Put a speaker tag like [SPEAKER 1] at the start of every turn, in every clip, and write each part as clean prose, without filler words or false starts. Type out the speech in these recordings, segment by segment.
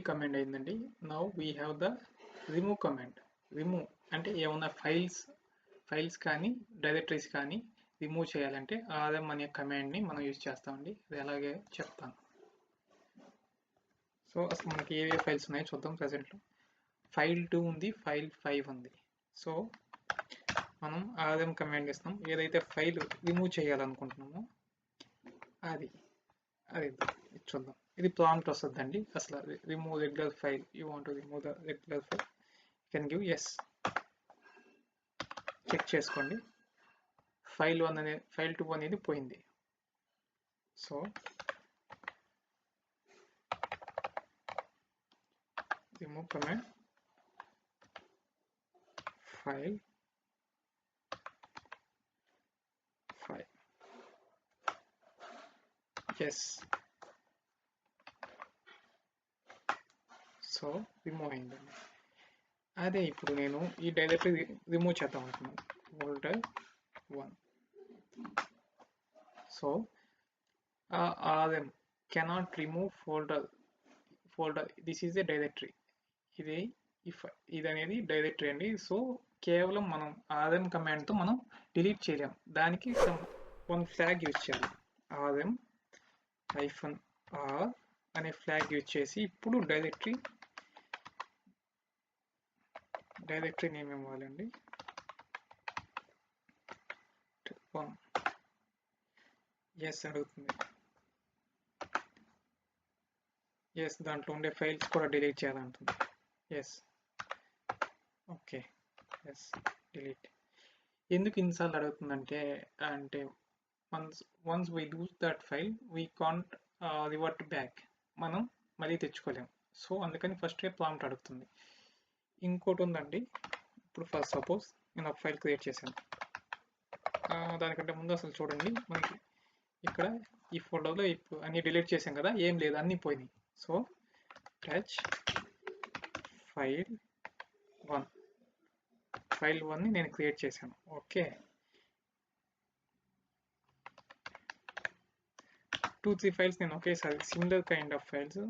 [SPEAKER 1] Copy command అయిందండి. Now we have the remove command. Remove అంటే ఏమన్నా ఫైల్స్ కానీ డైరెక్టరీస్ కానీ రిమూవ్ చేయాలంటే rm అనే కమాండ్ని మనం యూజ్ చేస్తామండి. అది ఎలాగే చెప్తాను. సో అసలు మనకి ఏ ఫైల్స్ ఉన్నాయో చూద్దాం. ప్రజెంట్లో ఫైల్ 2 ఉంది, ఫైల్ 5 ఉంది. సో మనం rm కమాండ్ ఇస్తాం. ఏదైతే ఫైల్ రిమూవ్ చేయాలనుకుంటున్నామో అది చూద్దాం. ఇది ప్రాంప్ట్ వస్తుందండి. అసలు remove regular file, you want to remove the regular file, can give yes. Check చేసుకోండి. ఫైల్ 2 అనేది పోయింది. So remove command file 5 yes. So remove అయిందండి. అదే ఇప్పుడు నేను ఈ డైరెక్టరీ రిమూవ్ చేద్దాం అనుకున్నాను. Folder 1. So rm cannot remove folder. This is a directory. ఇది అనేది డైరెక్టరీ అండి. సో కేవలం మనం rm కమాండ్తో మనం డిలీట్ చేయలేం. దానికి వన్ ఫ్లాగ్ యూజ్ చేయాలి. rm -r అనే ఫ్లాగ్ యూజ్ చేసి ఇప్పుడు డైరెక్టరీ నేమ్ ఇవ్వాలండి. 1 ఎస్ అడుగుతుంది. ఎస్, దాంట్లో ఉండే ఫైల్స్ కూడా డిలీట్ చేయాలంటుంది. Yes, okay, yes, delete. ఎందుకు ఇన్నిసార్లు అడుగుతుందంటే once we lose that file we can't revert back. మనం మళ్ళీ తెచ్చుకోలేం. సో అందుకని ఫస్ట్ ప్రాంప్ట్ అడుగుతుంది. ఇంకోటి ఉందండి. ఇప్పుడు ఫస్ట్ సపోజ్ నేను ఒక ఫైల్ క్రియేట్ చేశాను. దానికంటే ముందు అసలు చూడండి, మనకి ఇక్కడ ఈ ఫోల్డర్లో ఇప్పుడు అన్ని డిలీట్ చేసాం కదా, ఏం లేదు, అన్నీ పోయినాయి. సో టచ్ ఫైల్ 1ని నేను క్రియేట్ చేశాను. ఓకే, 2-3 ఫైల్స్ నేను ఒకేసారి similar kind of files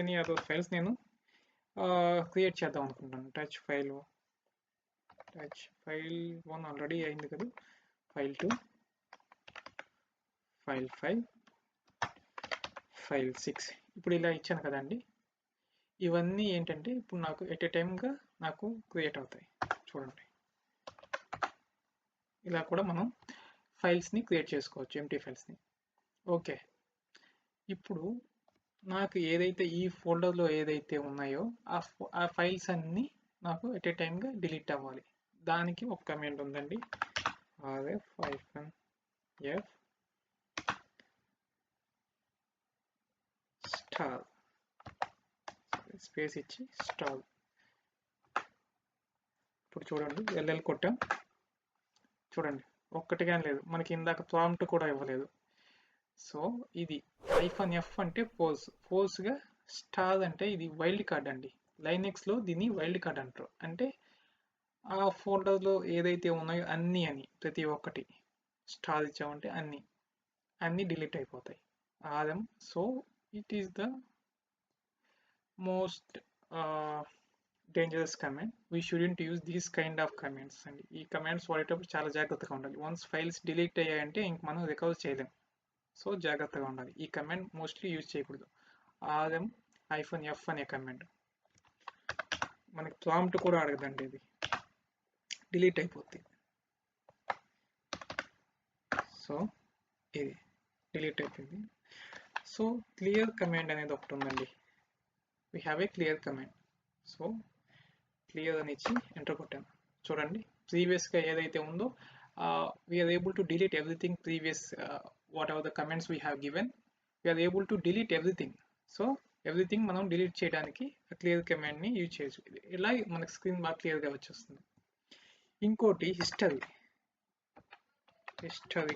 [SPEAKER 1] any other files నేను క్రియేట్ చేద్దాం అనుకుంటాను. టచ్ ఫైల్ 1 ఆల్రెడీ అయింది కదా, ఫైల్ 2, ఫైల్ 5, ఫైల్ 6. ఇప్పుడు ఇలా ఇచ్చాను కదండి. ఇవన్నీ ఏంటంటే ఇప్పుడు నాకు ఎట్ ఏ టైమ్గా నాకు క్రియేట్ అవుతాయి. చూడండి, ఇలా కూడా మనం ఫైల్స్ని క్రియేట్ చేసుకోవచ్చు, ఎంటీ ఫైల్స్ని. ఓకే, ఇప్పుడు నాకు ఏదైతే ఈ ఫోల్డర్లో ఏదైతే ఉన్నాయో ఆ ఫైల్స్ అన్నీ నాకు ఎట్ ఏ టైమ్గా డిలీట్ అవ్వాలి. దానికి ఒక కమాండ్ ఉందండి. rf -f స్టాల్, స్పేస్ ఇచ్చి స్టాల్. ఇప్పుడు చూడండి, LL కొట్టాం. చూడండి, ఒక్కటిగా లేదు, మనకి ఇందాక ప్రాంప్ట్ కూడా ఇవ్వలేదు. సో ఇది -f అంటే ఫోర్స్గా, స్టార్ అంటే ఇది వైల్డ్ కార్డ్ అండి. లైనెక్స్లో దీన్ని వైల్డ్ కార్డ్ అంటారు. అంటే ఆ ఫోల్డర్లో ఏదైతే ఉన్నాయో అన్నీ అని ప్రతి ఒక్కటి స్టార్ ఇచ్చామంటే అన్నీ డిలీట్ అయిపోతాయి. rm. So it is the most dangerous command. We shouldn't use these kind of commands అండి. ఈ కమాండ్స్ వాడేటప్పుడు చాలా జాగ్రత్తగా ఉండాలి. వన్స్ ఫైల్స్ డిలీట్ అయ్యాయంటే ఇంక మనం రికవర్ చేయలేం. సో జాగ్రత్తగా ఉండాలి. ఈ కమాండ్ మోస్ట్లీ యూజ్ చేయకూడదు. rm -f అనే కమాండ్ మనకి ప్రాంప్ట్ కూడా అడగదండి, ఇది డిలీట్ అయిపోద్ది. సో ఇది డిలీట్ అయిపోయింది. సో క్లియర్ కమాండ్ అనేది ఒకటి ఉందండి. We have a clear command. So clear అని ఇచ్చి ఎంటర్ కొట్టాను. చూడండి, ప్రీవియస్గా ఏదైతే ఉందో we're able to delete everything previous whatever the comments we have given, we're able to delete everything. So everything మనం డిలీట్ చేయడానికి క్లియర్ కమాండ్ని యూజ్ చేయొచ్చు. ఇలా మనకి స్క్రీన్ బాగా క్లియర్గా వచ్చేస్తుంది. ఇంకోటి హిస్టరీ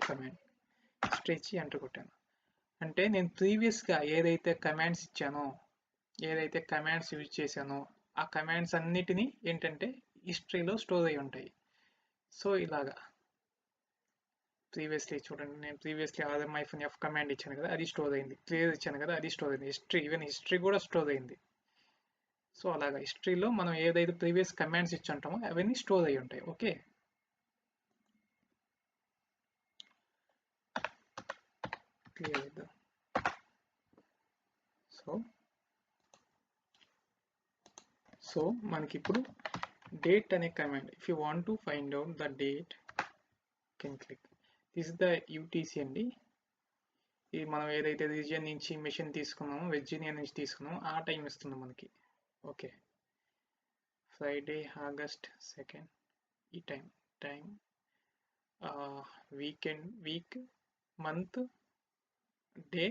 [SPEAKER 1] కమాండ్. హిస్టరీ ఇచ్చి ఎంటర్ కొట్టాను. అంటే నేను ప్రీవియస్గా ఏదైతే కమాండ్స్ ఇచ్చానో, ఏదైతే కమాండ్స్ యూజ్ చేశానో ఆ కమాండ్స్ అన్నిటినీ ఏంటంటే హిస్టరీలో స్టోర్ అయి ఉంటాయి. సో ఇలాగా ప్రీవియస్లీ చూడండి, నేను ప్రీవియస్లీ rm-f కమాండ్ ఇచ్చాను కదా, అది స్టోర్ అయింది. క్లియర్ ఇచ్చాను కదా, అది స్టోర్ అయింది. హిస్టరీ, ఈవెన్ హిస్టరీ కూడా స్టోర్ అయింది. సో అలాగా హిస్టరీలో మనం ఏదైతే ప్రీవియస్ కమాండ్స్ ఇచ్చుంటామో అవన్నీ స్టోర్ అయ్యి ఉంటాయి. ఓకే, క్లియర్ చేద్దాం. సో మనకి ఇప్పుడు డేట్ అనే command, if you want to find out the date can click. This is the UTC అండి. ఇది మనం ఏదైతే రీజియన్ నుంచి మెషిన్ తీసుకున్నామో, వెర్జీనియా నుంచి తీసుకున్నామో ఆ టైం ఇస్తుంది మనకి. ఓకే, ఫ్రైడే ఆగస్ట్ 2 ఈ time weekend, week, month, day,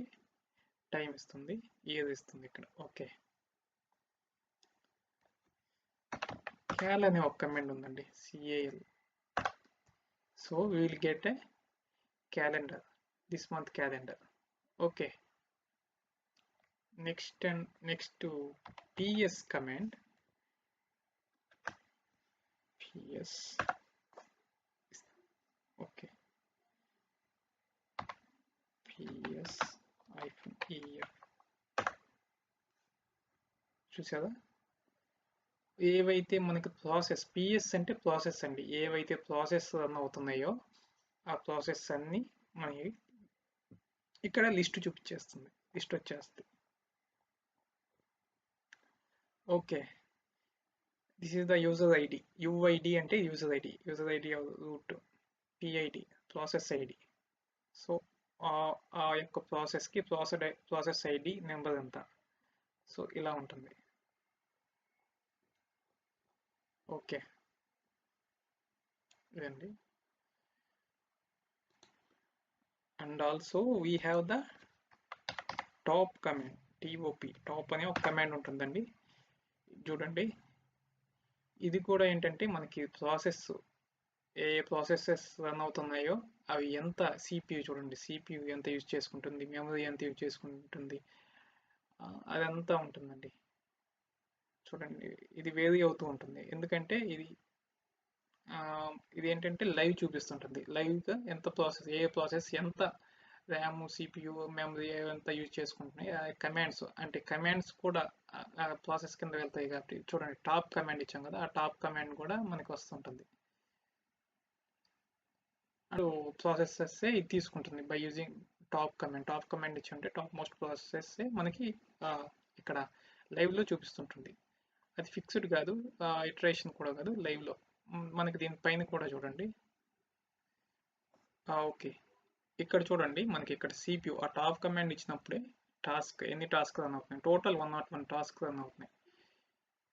[SPEAKER 1] time ఇస్తుంది, ఇయర్ ఇస్తుంది ఇక్కడ. ఓకే, క్యాల్ అనే ఒక కమాండ్ ఉందండి, CAL. So we will get a calendar, this month calendar. Okay, next to ps command, ps, okay, ps -ef. చూసారా, ఏవైతే మనకి ప్రాసెస్, పిఎస్ అంటే ప్రాసెస్ అండి, ఏవైతే ప్రాసెస్ రన్ అవుతున్నాయో ఆ ప్రాసెస్ అన్ని మనకి ఇక్కడ లిస్ట్ చూపించేస్తుంది, లిస్ట్ వచ్చేస్తుంది. Okay, this is the user ID, UID అంటే user ID, user ID root, PID process ID. So ఆ యొక్క ప్రాసెస్కి ప్రాసెస్ ఐడి నెంబర్ ఎంత. సో ఇలా ఉంటుంది. ఓకే, ఇదండి. And also we have the top command, T O P, top అనే ఒక కమాండ్ ఉంటుందండి. చూడండి, ఇది కూడా ఏంటంటే మనకి ప్రాసెస్, ఏ ప్రాసెసెస్ రన్ అవుతున్నాయో అవి ఎంత, సిపియు చూడండి, సిపియు ఎంత యూజ్ చేసుకుంటుంది, మెమరీ ఎంత యూజ్ చేసుకుంటుంది, అదంతా ఉంటుందండి. చూడండి, ఇది వేరీ అవుతూ ఉంటుంది, ఎందుకంటే ఇది ఏంటంటే లైవ్ చూపిస్తుంటుంది, లైవ్గా ఎంత ప్రాసెస్, ఏ ప్రాసెస్ ఎంత ర్యామ్, సిపియు, మెమరీ ఎంత యూజ్ చేసుకుంటున్నాయి. కమాండ్స్ అంటే కమాండ్స్ కూడా ప్రాసెస్ కింద వెళ్తాయి కాబట్టి చూడండి, టాప్ కమాండ్ ఇచ్చాం కదా, ఆ టాప్ కమాండ్ కూడా మనకి వస్తుంటుంది. అటు ప్రాసెసెస్ ఇది తీసుకుంటుంది బై యూజింగ్ టాప్ కమాండ్ ఇచ్చి టాప్ మోస్ట్ ప్రాసెసెస్ మనకి ఇక్కడ లైవ్లో చూపిస్తుంటుంది. అది ఫిక్స్డ్ కాదు, ఇటరేషన్ కూడా కాదు, లైవ్లో మనకి దీనిపైన కూడా చూడండి. ఓకే, ఇక్కడ చూడండి, మనకి ఇక్కడ సిపియు ఆ టాప్ కమాండ్ ఇచ్చినప్పుడే ఎన్ని టాస్క్ రన్ అవుతున్నాయి, టోటల్ 101 టాస్క్ రన్ అవుతున్నాయి.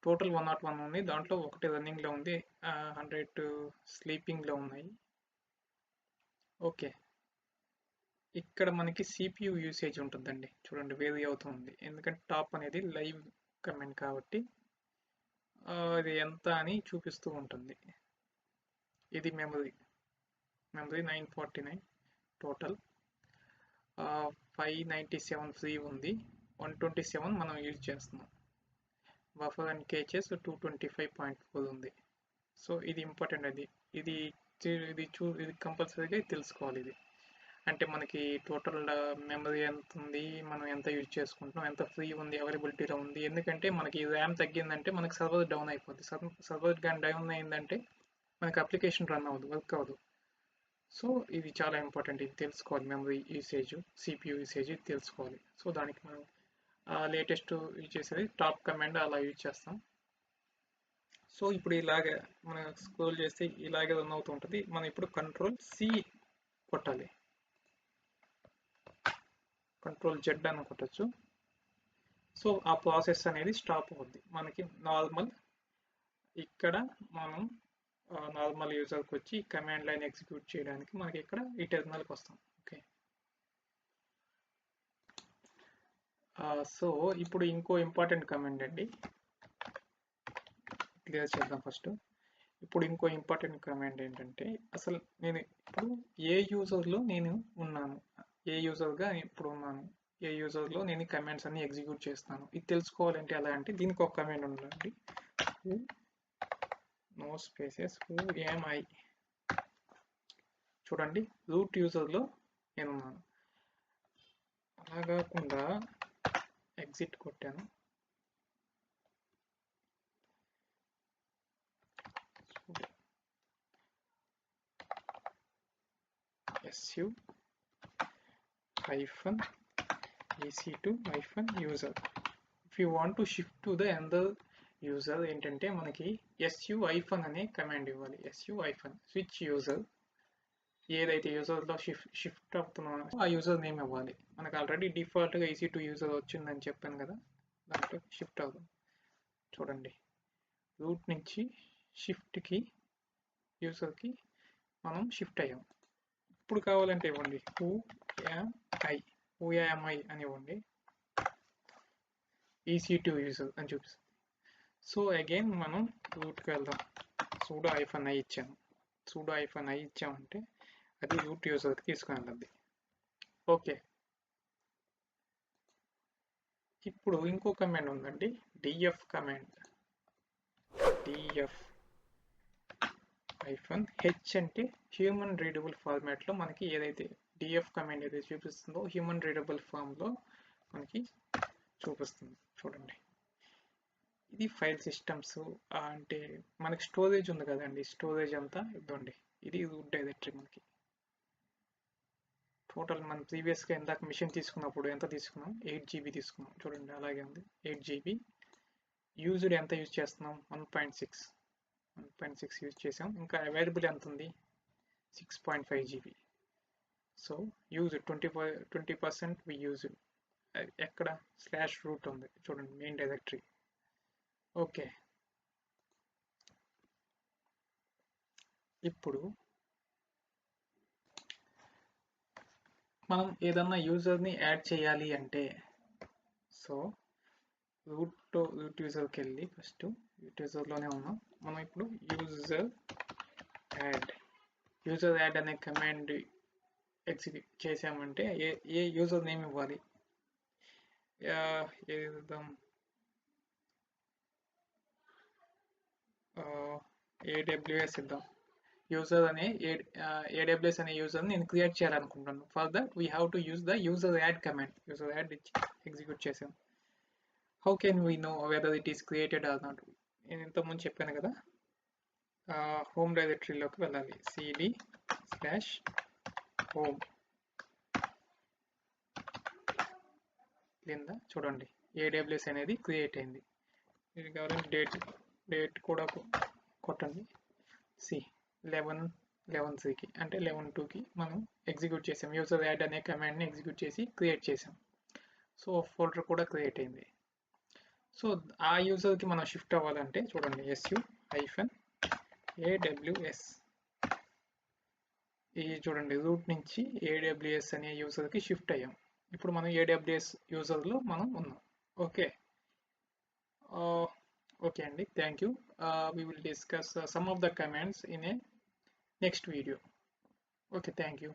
[SPEAKER 1] టోటల్ 101 ఉంది, దాంట్లో ఒకటి రన్నింగ్లో ఉంది, 100 స్లీపింగ్లో ఉన్నాయి. ఓకే, ఇక్కడ మనకి సిపియు యూసేజ్ ఉంటుందండి, చూడండి వేరీ అవుతుంది, ఎందుకంటే టాప్ అనేది లైవ్ కమాండ్ కాబట్టి అది ఎంత అని చూపిస్తూ ఉంటుంది. ఇది మెమరీ 949 టోటల్, 597 ఫ్రీ ఉంది, 127 మనం యూజ్ చేస్తున్నాం. బఫర్ అండ్ కేచెస్ 225.4 ఉంది. సో ఇది ఇంపార్టెంట్, ఇది కంపల్సరీగా తెలుసుకోవాలి. ఇది అంటే మనకి టోటల్ మెమరీ ఎంత ఉంది, మనం ఎంత యూజ్ చేసుకుంటున్నాం, ఎంత ఫ్రీ ఉంది, అవైలబిలిటీలో ఉంది. ఎందుకంటే మనకి ర్యామ్ తగ్గిందంటే మనకి సర్వర్ డౌన్ అయిపోద్ది, సర్వర్ కానీ డౌన్ అయిందంటే మనకి అప్లికేషన్ రన్ అవ్వదు, వర్క్ అవ్వదు. సో ఇది చాలా ఇంపార్టెంట్, ఇది తెలుసుకోవాలి. మెమరీ యూసేజ్, సిపియు యూసేజ్ తెలుసుకోవాలి. సో దానికి మనం లేటెస్ట్ యూజ్ చేసేది టాప్ కమాండ్ అలా యూజ్ చేస్తాం. సో ఇప్పుడు ఇలాగే మనం స్క్రోల్ చేస్తే ఇలాగే రన్ అవుతూ ఉంటుంది. మనం ఇప్పుడు Ctrl+C కొట్టాలి, Ctrl+Z అని కొట్టచ్చు. సో ఆ ప్రాసెస్ అనేది స్టాప్ అవుద్ది. మనకి నార్మల్, ఇక్కడ మనం నార్మల్ యూజర్కి వచ్చి కమాండ్ లైన్ ఎగ్జిక్యూట్ చేయడానికి మనకి ఇక్కడ ఈ టెర్మినల్కి వస్తాం. ఓకే, సో ఇప్పుడు ఇంకో ఇంపార్టెంట్ కమాండ్ అండి, క్లియర్ చేద్దాం ఫస్ట్. ఇప్పుడు ఇంకో ఇంపార్టెంట్ కమాండ్ ఏంటంటే, అసలు నేను ఇప్పుడు ఏ యూజర్లో నేను ఉన్నాను, ఏ యూజర్గా ఇప్పుడు ఉన్నాను, ఏ యూజర్లో నేను కమాండ్స్ అన్ని ఎగ్జిక్యూట్ చేస్తాను, ఇది తెలుసుకోవాలంటే ఎలా అంటే దీనికి ఒక కమాండ్ ఉందండి, no spaces who am I. చూడండి రూట్ యూజర్లో నేను ఉన్నాను. అలా కాకుండా ఎగ్జిట్ కొట్టాను. su hyphen ec2 hyphen user. If you want to shift to the another user ఏంటంటే మనకి su hyphen అనే కమాండ్ ఇవ్వాలి. su hyphen switch user ఏదైతే యూజర్లో షిఫ్ట్ అవుతున్నామో ఆ యూజర్ నేమ్ ఇవ్వాలి. మనకు ఆల్రెడీ డిఫాల్ట్గా EC2 యూజర్ వచ్చిందని చెప్పాను కదా, దాంట్లో షిఫ్ట్ అవుతుంది. చూడండి రూట్ నుంచి షిఫ్ట్కి యూజర్కి మనం షిఫ్ట్ అయ్యాం. ఇప్పుడు కావాలంటే ఇవ్వండి who am I అని ఇవ్వండి. EC2 యూజర్ అని చూపిస్తుంది. సో అగైన్ మనం రూట్కి వెళ్దాం. sudo hyphen i ఇచ్చాను. sudo hyphen i ఇచ్చామంటే అది రూట్ యూజర్కి తీసుకుని వెళ్ళద్ది. ఓకే, ఇప్పుడు ఇంకో కమాండ్ ఉందండి, df command. df hyphen h అంటే హ్యూమన్ రీడబుల్ ఫార్మాట్లో మనకి ఏదైతే df కమాండ్ ఏదైతే చూపిస్తుందో హ్యూమన్ రీడబుల్ ఫామ్లో మనకి చూపిస్తుంది. చూడండి ఇది ఫైల్ సిస్టమ్స్ అంటే మనకి స్టోరేజ్ ఉంది కదండి, స్టోరేజ్ అంతా ఇవ్వండి. ఇది రూట్ డైరెక్టరీ. మనకి టోటల్ మనం ప్రీవియస్గా ఇందాక మిషన్ తీసుకున్నప్పుడు ఎంత తీసుకున్నాం, 8 GB తీసుకున్నాం. చూడండి అలాగే ఉంది 8 GB. యూజ్డ్ ఎంత యూజ్ చేస్తున్నాం, 1.6 యూజ్ చేసాం. ఇంకా అవైలబుల్ ఎంత ఉంది, 6.5 GB. So use 20% we use. ఎక్కడ /root ఉంది చూడండి మెయిన్ డైరెక్టరీ. ఓకే, ఇప్పుడు మనం ఏదన్నా యూజర్ని యాడ్ చేయాలి అంటే సో రూట్ యూజర్కి వెళ్ళి ఫస్ట్ రూట్ యూజర్లోనే ఉన్నాం మనం. ఇప్పుడు యూజర్ యాడ్ అనే కమాండ్ ఎగ్జిక్యూట్ చేసామంటే ఏ యూజర్ నేమ్ ఇవ్వాలి, ఏదైనా AWS ఇద్దాం. యూజర్ అనే AWS అనే యూజర్ని నేను క్రియేట్ చేయాలనుకుంటున్నాను. For that we have to use the user add command. User add ఎగ్జిక్యూట్ చేసాం. How can we know whether it is created or not? నేను ఇంతకుముందు చెప్పాను కదా, హోమ్ డైరెక్టరీలోకి వెళ్ళాలి. cd/home కింద చూడండి AWS అనేది క్రియేట్ అయింది. ఇది కావాలంటే డేట్ కూడా కొట్టండి. 11/3కి అంటే 11/2కి మనం ఎగ్జిక్యూట్ చేసాం. యూజర్ యాడ్ అనే కమాండ్ని ఎగ్జిక్యూట్ చేసి క్రియేట్ చేసాం. సో ఫోల్డర్ కూడా క్రియేట్ అయింది. సో ఆ యూజర్కి మనం షిఫ్ట్ అవ్వాలంటే చూడండి su-aws. ఈ చూడండి రూట్ నుంచి AWS అనే యూజర్కి షిఫ్ట్ అయ్యాం. ఇప్పుడు మనం AWS యూజర్లో మనం ఉన్నాం. ఓకే ఓకే అండి, thank you. We will discuss some of the commands in a next video. Okay, thank you.